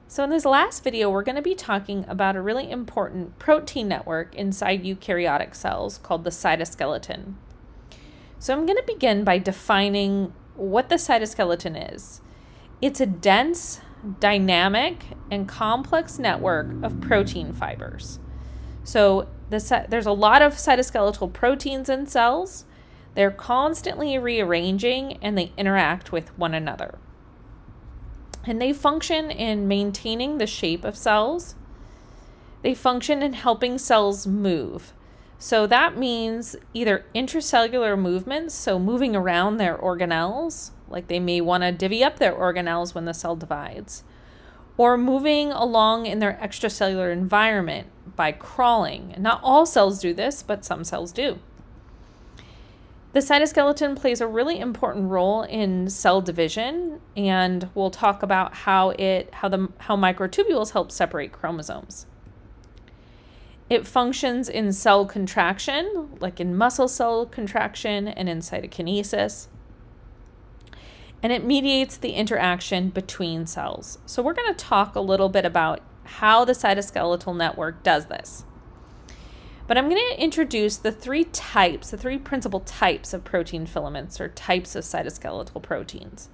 So in this last video, we're going to be talking about a really important protein network inside eukaryotic cells called the cytoskeleton. So I'm going to begin by defining what the cytoskeleton is. It's a dense, dynamic, and complex network of protein fibers. So there's a lot of cytoskeletal proteins in cells. They're constantly rearranging and they interact with one another. And they function in maintaining the shape of cells. They function in helping cells move. So that means either intracellular movements, so moving around their organelles, like they may want to divvy up their organelles when the cell divides, or moving along in their extracellular environment by crawling. And not all cells do this, but some cells do. The cytoskeleton plays a really important role in cell division, and we'll talk about how microtubules help separate chromosomes. It functions in cell contraction, like in muscle cell contraction and in cytokinesis. And it mediates the interaction between cells. So we're going to talk a little bit about how the cytoskeletal network does this. But I'm going to introduce the three principal types of protein filaments, or types of cytoskeletal proteins.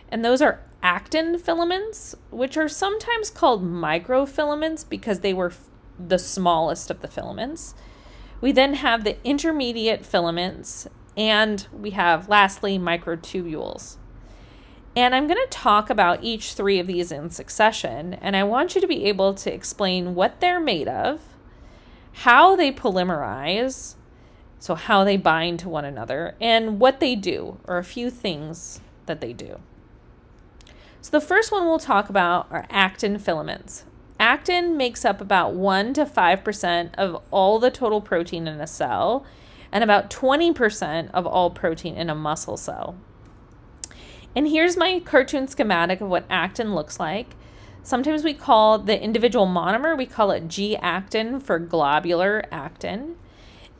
And those are actin filaments, which are sometimes called microfilaments because they were the smallest of the filaments. We then have the intermediate filaments, and we have, lastly, microtubules. And I'm going to talk about each three of these in succession, and I want you to be able to explain what they're made of, how they polymerize, so how they bind to one another, and what they do, or a few things that they do. So the first one we'll talk about are actin filaments. Actin makes up about 1 to 5% of all the total protein in a cell, and about 20% of all protein in a muscle cell. And here's my cartoon schematic of what actin looks like. Sometimes we call the individual monomer, we call it G-actin for globular actin.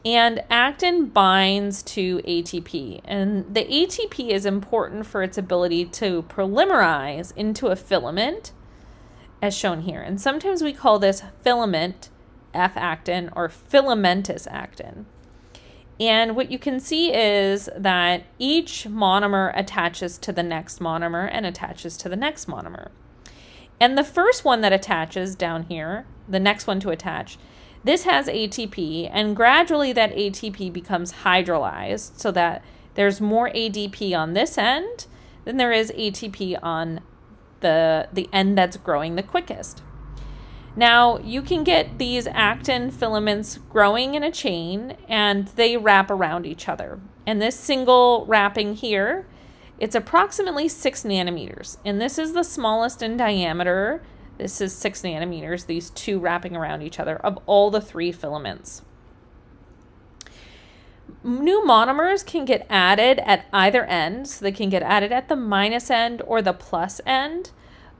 And actin binds to ATP. And the ATP is important for its ability to polymerize into a filament, as shown here. And sometimes we call this filament F-actin or filamentous actin. And what you can see is that each monomer attaches to the next monomer and attaches to the next monomer. And the first one that attaches down here, the next one to attach, this has ATP, and gradually that ATP becomes hydrolyzed so that there's more ADP on this end than there is ATP on the end that's growing the quickest. Now, you can get these actin filaments growing in a chain, and they wrap around each other. And this single wrapping here, it's approximately 6 nanometers, and this is the smallest in diameter. This is 6 nanometers, these two wrapping around each other, of all the 3 filaments. New monomers can get added at either end, so they can get added at the minus end or the plus end,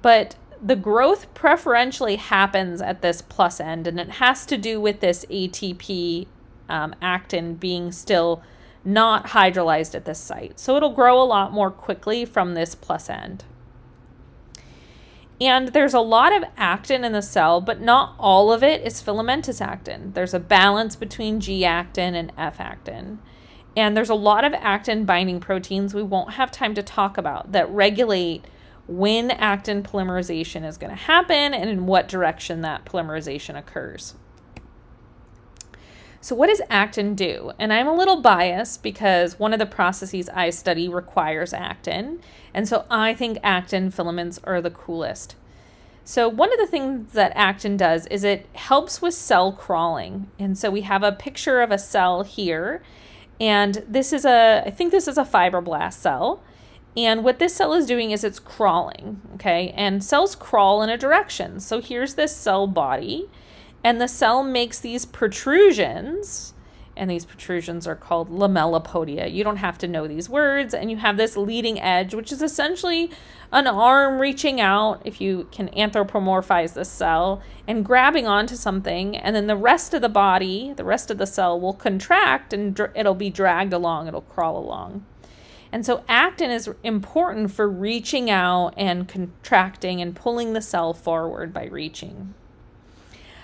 but the growth preferentially happens at this plus end, and it has to do with this ATP actin being still not hydrolyzed at this site. So it'll grow a lot more quickly from this plus end. And there's a lot of actin in the cell, but not all of it is filamentous actin. There's a balance between G-actin and F-actin. And there's a lot of actin binding proteins we won't have time to talk about that regulate when actin polymerization is going to happen and in what direction that polymerization occurs. So what does actin do? And I'm a little biased because one of the processes I study requires actin, and so I think actin filaments are the coolest. So one of the things that actin does is it helps with cell crawling. And so we have a picture of a cell here, and I think this is a fibroblast cell. And what this cell is doing is it's crawling, okay? And cells crawl in a direction. So here's this cell body, and the cell makes these protrusions, and these protrusions are called lamellipodia. You don't have to know these words, and you have this leading edge, which is essentially an arm reaching out, if you can anthropomorphize this cell, and grabbing onto something, and then the rest of the body, the rest of the cell will contract, and it'll be dragged along, it'll crawl along. And so actin is important for reaching out and contracting and pulling the cell forward by reaching.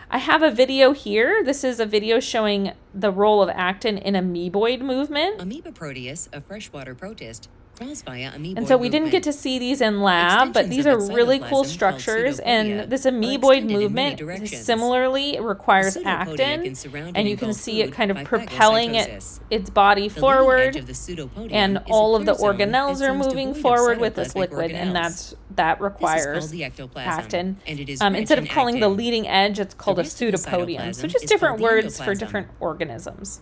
I have a video here. This is a video showing the role of actin in amoeboid movement. Amoeba proteus, a freshwater protist, crawls via amoeboid and so we didn't get to see these in lab, but these are really cool structures. And this amoeboid movement similarly requires actin, and you can see it kind of propelling its body forward, and all of the organelles are moving forward with this liquid, and that requires actin. Instead of calling the leading edge, it's called a pseudopodium. So just different words for different organisms.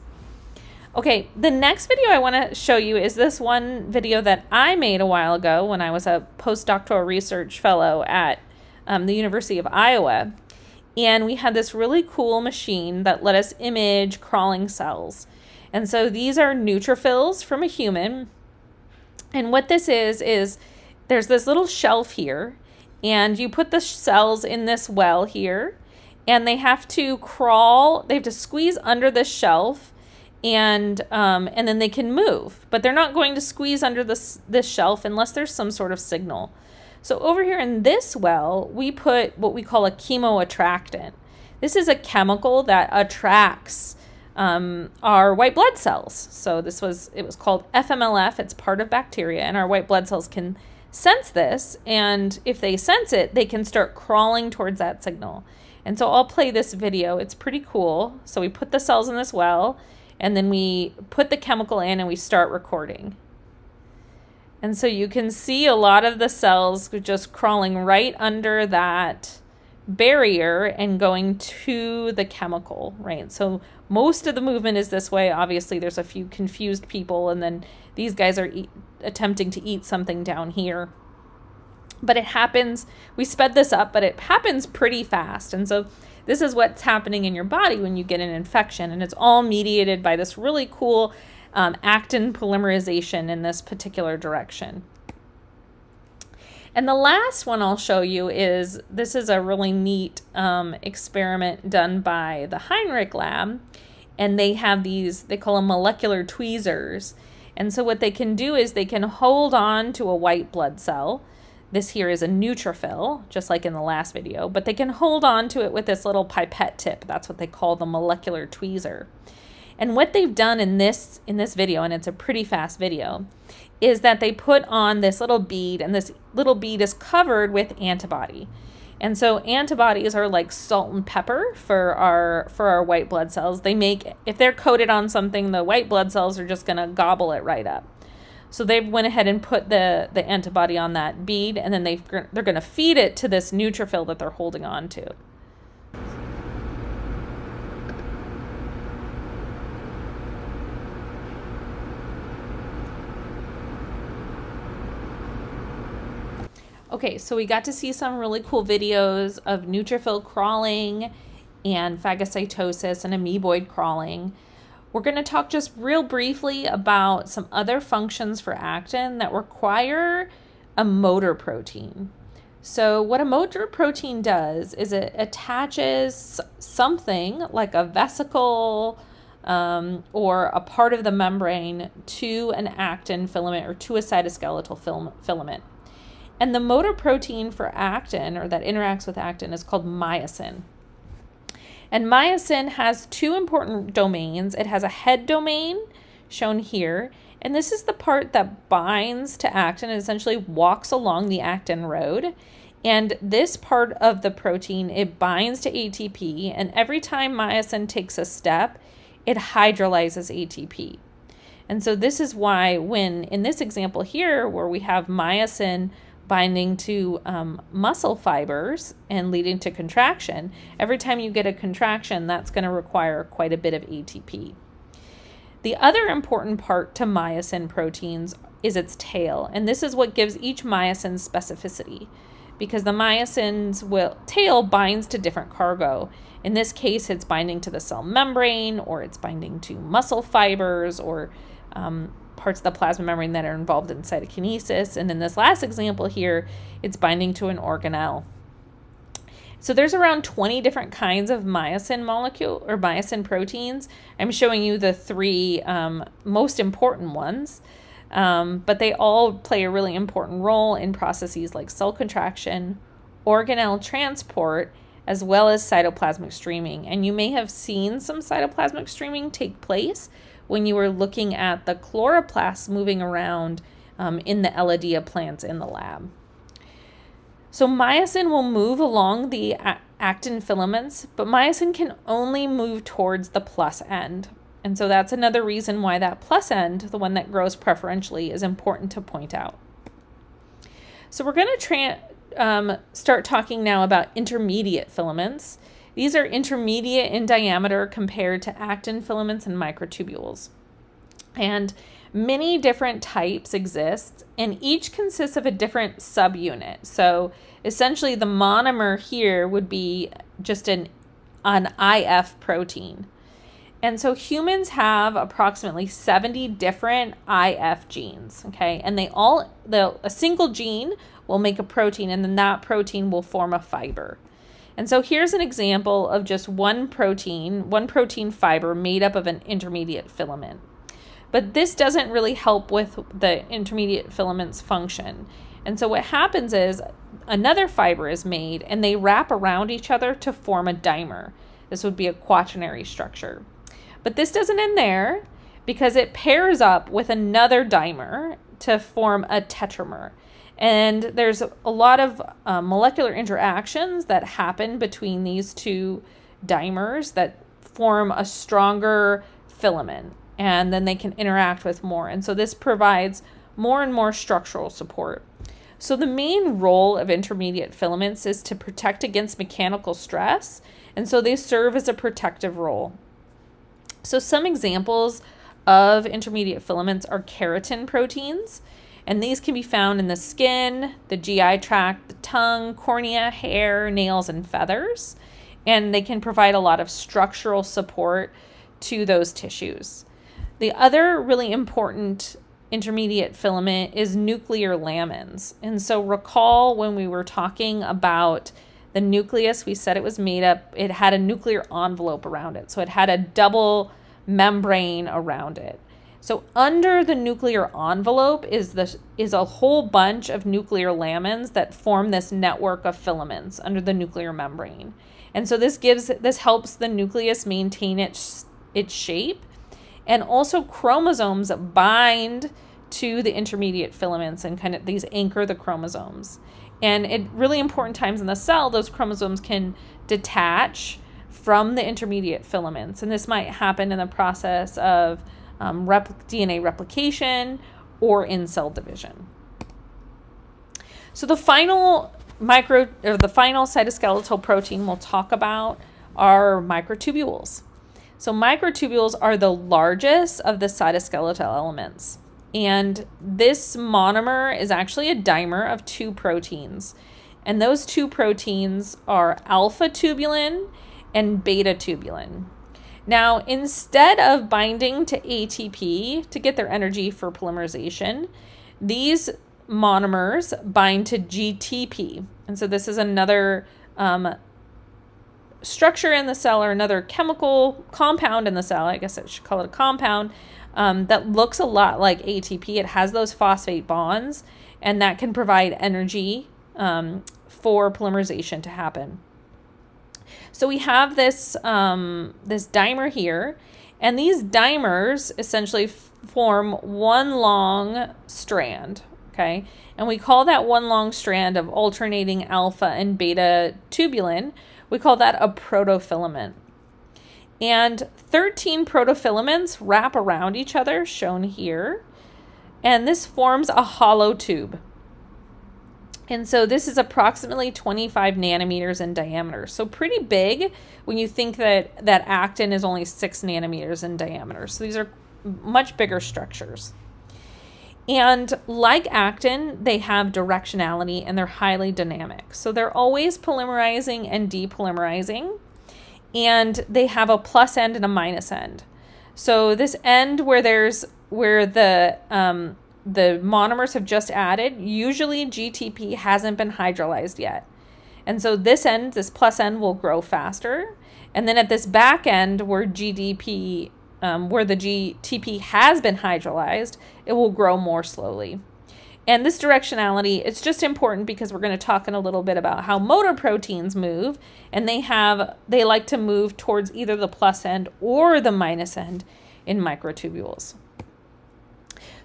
Okay, the next video I want to show you is this one video that I made a while ago when I was a postdoctoral research fellow at the University of Iowa. And we had this really cool machine that let us image crawling cells. And so these are neutrophils from a human. And what this is there's this little shelf here, and you put the cells in this well here, and they have to crawl, they have to squeeze under this shelf, and then they can move, but they're not going to squeeze under this shelf unless there's some sort of signal. So over here in this well, we put what we call a chemoattractant. This is a chemical that attracts our white blood cells. So it was called FMLF. It's part of bacteria, and our white blood cells can sense this, and if they sense it, they can start crawling towards that signal. And so I'll play this video. It's pretty cool. So we put the cells in this well, and then we put the chemical in and we start recording. And so you can see a lot of the cells just crawling right under that barrier and going to the chemical, right? So most of the movement is this way. Obviously, there's a few confused people, and then these guys are attempting to eat something down here. But it happens, we sped this up, but it happens pretty fast. And so this is what's happening in your body when you get an infection, and it's all mediated by this really cool actin polymerization in this particular direction. And the last one I'll show you this is a really neat experiment done by the Heinrich lab, and they have these, they call them molecular tweezers. And so what they can do is they can hold on to a white blood cell. This here is a neutrophil, just like in the last video, but they can hold on to it with this little pipette tip. That's what they call the molecular tweezer. And what they've done in this video, and it's a pretty fast video, is that they put on this little bead, and this little bead is covered with antibody. And so antibodies are like salt and pepper for our white blood cells. If they're coated on something, the white blood cells are just gonna gobble it right up. So they went ahead and put the antibody on that bead, and then they're going to feed it to this neutrophil that they're holding on to. Okay, so we got to see some really cool videos of neutrophil crawling and phagocytosis and amoeboid crawling. We're going to talk just real briefly about some other functions for actin that require a motor protein. So what a motor protein does is it attaches something like a vesicle or a part of the membrane to an actin filament or to a cytoskeletal filament. And the motor protein for actin, or that interacts with actin, is called myosin. And myosin has two important domains. It has a head domain, shown here, and this is the part that binds to actin and essentially walks along the actin road. And this part of the protein, it binds to ATP, and every time myosin takes a step, it hydrolyzes ATP. And so this is why when, in this example here, where we have myosin binding to muscle fibers and leading to contraction, every time you get a contraction, that's going to require quite a bit of ATP. The other important part to myosin proteins is its tail, and this is what gives each myosin specificity, because the myosin's tail binds to different cargo. In this case, it's binding to the cell membrane, or it's binding to muscle fibers, or parts of the plasma membrane that are involved in cytokinesis. And in this last example here, it's binding to an organelle. So there's around 20 different kinds of myosin molecule or myosin proteins. I'm showing you the three most important ones. But they all play a really important role in processes like cell contraction, organelle transport, as well as cytoplasmic streaming. And you may have seen some cytoplasmic streaming take place when you were looking at the chloroplasts moving around in the Elodea plants in the lab. So myosin will move along the actin filaments, but myosin can only move towards the plus end. And so that's another reason why that plus end, the one that grows preferentially, is important to point out. So we're going to start talking now about intermediate filaments. These are intermediate in diameter compared to actin filaments and microtubules. And many different types exist, and each consists of a different subunit. So essentially the monomer here would be just an IF protein. And so humans have approximately 70 different IF genes, okay? And a single gene will make a protein, and then that protein will form a fiber. And so here's an example of just one protein fiber made up of an intermediate filament. But this doesn't really help with the intermediate filament's function. And so what happens is another fiber is made, and they wrap around each other to form a dimer. This would be a quaternary structure. But this doesn't end there, because it pairs up with another dimer to form a tetramer. And there's a lot of molecular interactions that happen between these two dimers that form a stronger filament, and then they can interact with more. And so this provides more and more structural support. So the main role of intermediate filaments is to protect against mechanical stress, and so they serve as a protective role. So some examples of intermediate filaments are keratin proteins, and these can be found in the skin, the GI tract, the tongue, cornea, hair, nails, and feathers, and they can provide a lot of structural support to those tissues. The other really important intermediate filament is nuclear lamins. And so recall when we were talking about the nucleus, we said it had a nuclear envelope around it. So it had a double membrane around it. So under the nuclear envelope is a whole bunch of nuclear lamins that form this network of filaments under the nuclear membrane. And so this helps the nucleus maintain its shape. And also chromosomes bind to the intermediate filaments and kind of these anchor the chromosomes. And at really important times in the cell, those chromosomes can detach from the intermediate filaments. And this might happen in the process of DNA replication or in cell division. So the final cytoskeletal protein we'll talk about are microtubules. So microtubules are the largest of the cytoskeletal elements. And this monomer is actually a dimer of two proteins. And those two proteins are alpha tubulin and beta tubulin. Now, instead of binding to ATP to get their energy for polymerization, these monomers bind to GTP. And so this is another structure in the cell, or another chemical compound in the cell, I guess I should call it a compound, that looks a lot like ATP. It has those phosphate bonds, and that can provide energy for polymerization to happen. So we have this dimer here, and these dimers essentially form one long strand, okay? And we call that one long strand of alternating alpha and beta tubulin, we call that a protofilament. And 13 protofilaments wrap around each other, shown here, and this forms a hollow tube. And so this is approximately 25 nanometers in diameter. So pretty big when you think that actin is only 6 nanometers in diameter. So these are much bigger structures. And like actin, they have directionality and they're highly dynamic. So they're always polymerizing and depolymerizing. And they have a plus end and a minus end. So this end where the monomers have just added, usually GTP hasn't been hydrolyzed yet. And so this end, this plus end, will grow faster. And then at this back end where GTP where the GTP has been hydrolyzed, it will grow more slowly. And this directionality, it's just important because we're going to talk in a little bit about how motor proteins move, and they like to move towards either the plus end or the minus end in microtubules.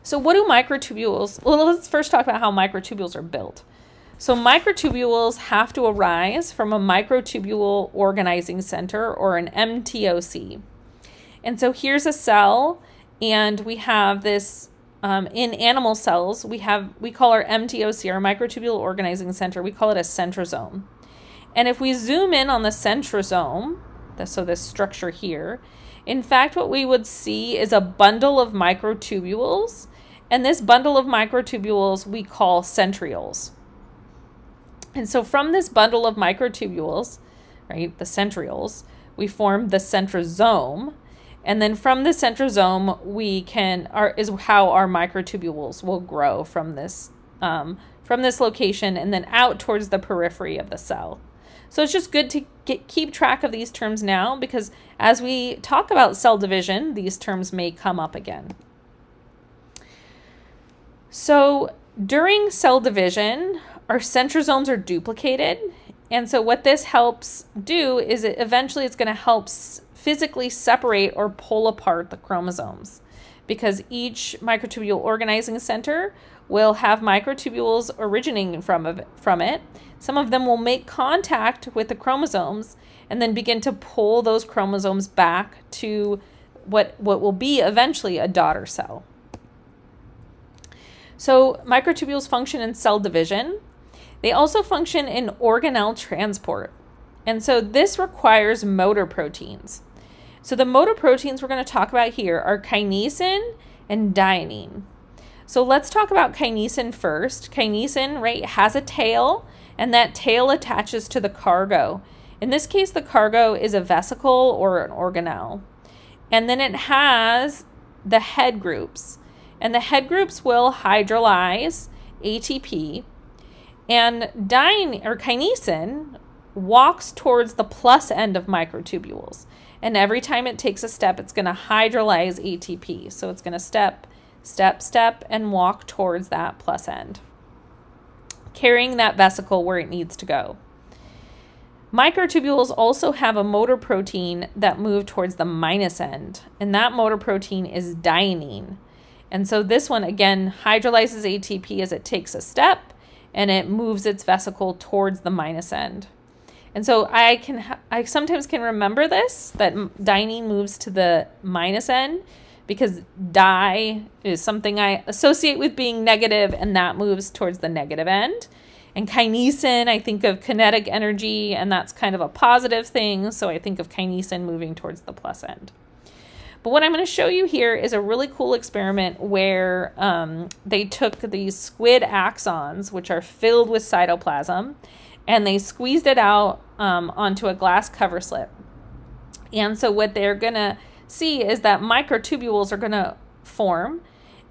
So what do microtubules, well, let's first talk about how microtubules are built. So microtubules have to arise from a microtubule organizing center, or an MTOC. And so here's a cell, and we have this, in animal cells, we call our MTOC, our microtubule organizing center, we call it a centrosome. And if we zoom in on the centrosome, so this structure here, in fact, what we would see is a bundle of microtubules, and this bundle of microtubules we call centrioles. And so from this bundle of microtubules, right, the centrioles, we form the centrosome. And then from the centrosome, is how our microtubules will grow from this location and then out towards the periphery of the cell. So it's just good to keep track of these terms now, because as we talk about cell division, these terms may come up again. So during cell division, our centrosomes are duplicated. And so what this helps do is eventually it's going to help physically separate or pull apart the chromosomes, because each microtubule organizing center will have microtubules originating from it. Some of them will make contact with the chromosomes and then begin to pull those chromosomes back to what will be eventually a daughter cell. So microtubules function in cell division. They also function in organelle transport. And so this requires motor proteins. So the motor proteins we're going to talk about here are kinesin and dynein. So let's talk about kinesin first. Kinesin, right, has a tail, and that tail attaches to the cargo. In this case, the cargo is a vesicle or an organelle. And then it has the head groups. And the head groups will hydrolyze ATP. And kinesin walks towards the plus end of microtubules. And every time it takes a step, it's going to hydrolyze ATP. So it's going to step, step, step, and walk towards that plus end, carrying that vesicle where it needs to go. Microtubules also have a motor protein that moves towards the minus end, and that motor protein is dynein. And so this one, again, hydrolyzes ATP as it takes a step, and it moves its vesicle towards the minus end. And so I sometimes can remember this, that dynein moves to the minus end, because di is something I associate with being negative, and that moves towards the negative end. And kinesin, I think of kinetic energy, and that's kind of a positive thing, so I think of kinesin moving towards the plus end. But what I'm going to show you here is a really cool experiment where they took these squid axons, which are filled with cytoplasm, and they squeezed it out onto a glass cover slip. And so what they're going to see is that microtubules are going to form,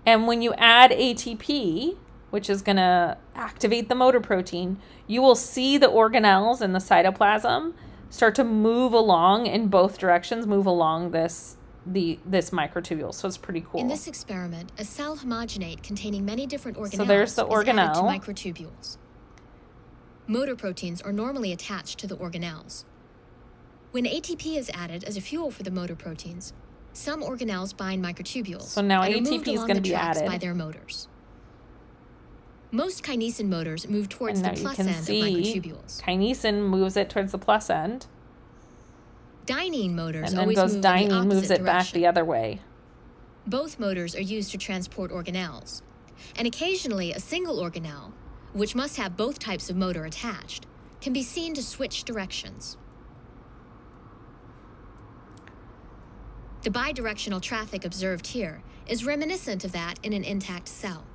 and when you add ATP, which is going to activate the motor protein, you will see the organelles in the cytoplasm start to move along in both directions, move along this microtubule. So it's pretty cool. In this experiment, a cell homogenate containing many different organelles so there's the organelle. is added to microtubules. Motor proteins are normally attached to the organelles. When ATP is added as a fuel for the motor proteins, some organelles bind microtubules. So now and ATP is going to be added by their motors. Most kinesin motors move towards the plus end of microtubules. Kinesin moves it towards the plus end. Dynein motors and then always goes move in the dynein opposite moves it direction. back the other way. Both motors are used to transport organelles, and occasionally a single organelle, which must have both types of motor attached, can be seen to switch directions. The bidirectional traffic observed here is reminiscent of that in an intact cell.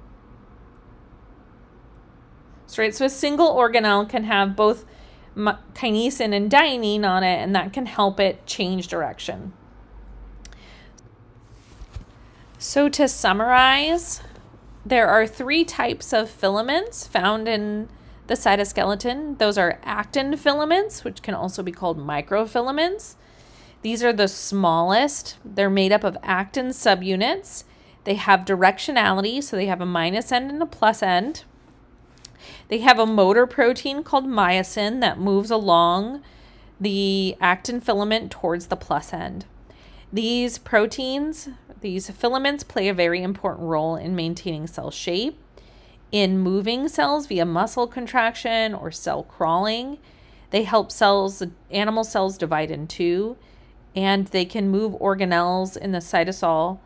So a single organelle can have both kinesin and dynein on it, and that can help it change direction. So to summarize, there are 3 types of filaments found in the cytoskeleton. Those are actin filaments, which can also be called microfilaments. These are the smallest. They're made up of actin subunits. They have directionality, so they have a minus end and a plus end. They have a motor protein called myosin that moves along the actin filament towards the plus end. These proteins, these filaments, play a very important role in maintaining cell shape, in moving cells via muscle contraction or cell crawling. They help animal cells divide in two, and they can move organelles in the cytosol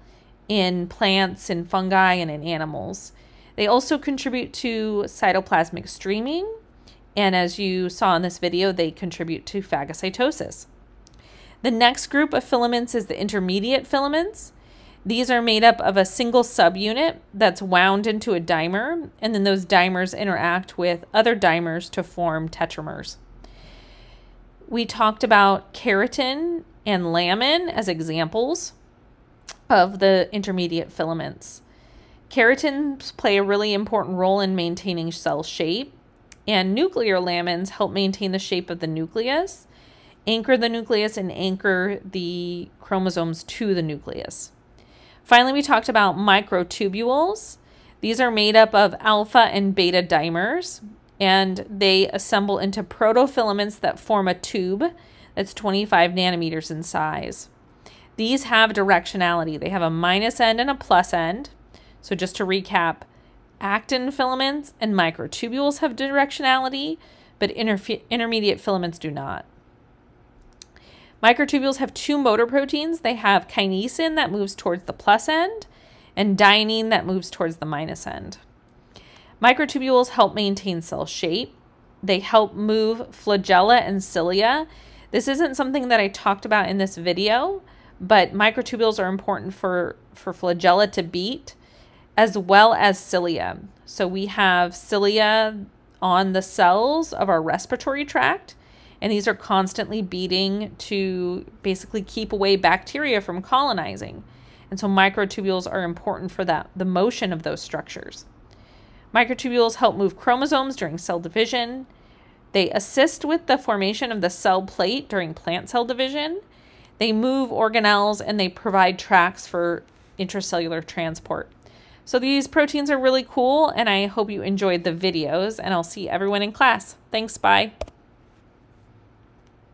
in plants, in fungi, and in animals. They also contribute to cytoplasmic streaming, and as you saw in this video, they contribute to phagocytosis. The next group of filaments is the intermediate filaments. These are made up of a single subunit that's wound into a dimer, and then those dimers interact with other dimers to form tetramers. We talked about keratin and lamin as examples of the intermediate filaments. Keratins play a really important role in maintaining cell shape, and nuclear lamins help maintain the shape of the nucleus, anchor the nucleus, and anchor the chromosomes to the nucleus. Finally, we talked about microtubules. These are made up of alpha and beta dimers, and they assemble into protofilaments that form a tube that's 25 nanometers in size. These have directionality. They have a minus end and a plus end. So just to recap, actin filaments and microtubules have directionality, but intermediate filaments do not. Microtubules have two motor proteins. They have kinesin that moves towards the plus end and dynein that moves towards the minus end. Microtubules help maintain cell shape. They help move flagella and cilia. This isn't something that I talked about in this video, but microtubules are important for flagella to beat, as well as cilia. So we have cilia on the cells of our respiratory tract, and these are constantly beating to basically keep away bacteria from colonizing. And so microtubules are important for that, the motion of those structures. Microtubules help move chromosomes during cell division. They assist with the formation of the cell plate during plant cell division. They move organelles, and they provide tracks for intracellular transport. So these proteins are really cool, and I hope you enjoyed the videos, and I'll see everyone in class. Thanks, bye.